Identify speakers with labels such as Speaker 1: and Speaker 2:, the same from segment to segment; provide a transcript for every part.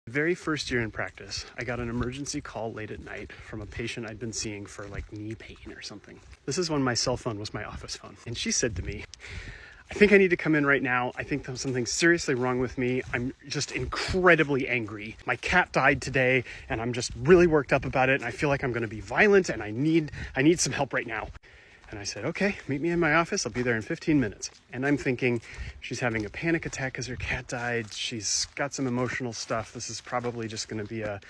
Speaker 1: Very first year in practice, I got an emergency call late at night from a patient I'd been seeing for like knee pain or something. This is when my cell phone was my office phone. And she said to me, I think I need to come in right now. I think there's something seriously wrong with me. I'm just incredibly angry. My cat died today and I'm just really worked up about it. And I feel like I'm going to be violent and I need some help right now. And I said, okay, meet me in my office. I'll be there in 15 minutes. And I'm thinking she's having a panic attack because her cat died. She's got some emotional stuff. This is probably just going to be a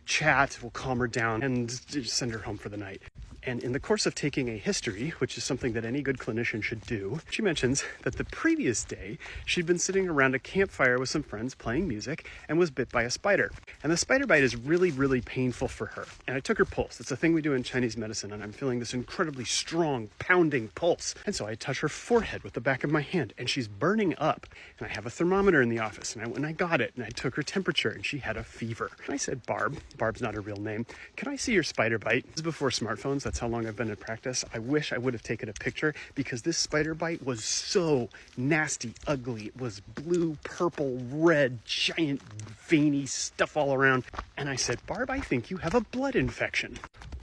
Speaker 1: chat. We'll calm her down and just send her home for the night. And in the course of taking a history, which is something that any good clinician should do, she mentions that the previous day, she'd been sitting around a campfire with some friends playing music and was bit by a spider. And the spider bite is really, really painful for her. And I took her pulse. It's a thing we do in Chinese medicine, and I'm feeling this incredibly strong, pounding pulse. And so I touch her forehead with the back of my hand, and she's burning up. And I have a thermometer in the office, and when I got it, and I took her temperature, and she had a fever. And I said, Barb's not her real name, can I see your spider bite? This is before smartphones. That's how long I've been in practice. I wish I would have taken a picture because this spider bite was so nasty, ugly. It was blue, purple, red, giant, veiny stuff all around. And I said, Barb, I think you have a blood infection.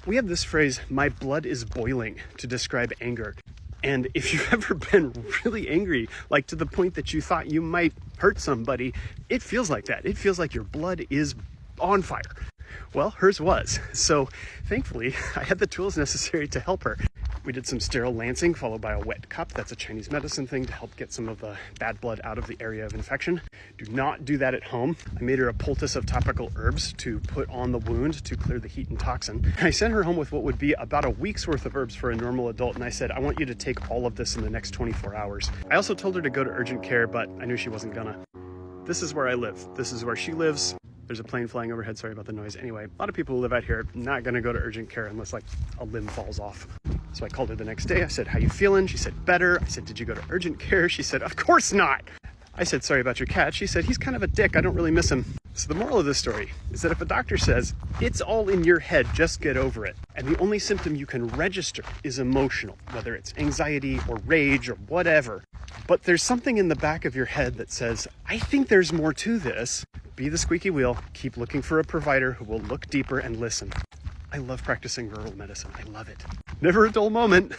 Speaker 1: We have this phrase, my blood is boiling, to describe anger. And if you've ever been really angry, like to the point that you thought you might hurt somebody, it feels like that. It feels like your blood is on fire. Well, hers was. So thankfully, I had the tools necessary to help her. We did some sterile lancing followed by a wet cup. That's a Chinese medicine thing to help get some of the bad blood out of the area of infection. Do not do that at home. I made her a poultice of topical herbs to put on the wound to clear the heat and toxin. I sent her home with what would be about a week's worth of herbs for a normal adult. And I said, I want you to take all of this in the next 24 hours. I also told her to go to urgent care, but I knew she wasn't gonna. This is where I live. This is where she lives. There's a plane flying overhead. Sorry about the noise. Anyway, a lot of people who live out here are not going to go to urgent care unless like a limb falls off. So I called her the next day. I said, how you feeling? She said, better. I said, did you go to urgent care? She said, of course not. I said, sorry about your cat. She said, he's kind of a dick. I don't really miss him. So the moral of this story is that if a doctor says, it's all in your head, just get over it, and the only symptom you can register is emotional, whether it's anxiety or rage or whatever, but there's something in the back of your head that says, I think there's more to this, be the squeaky wheel, keep looking for a provider who will look deeper and listen. I love practicing rural medicine. I love it. Never a dull moment.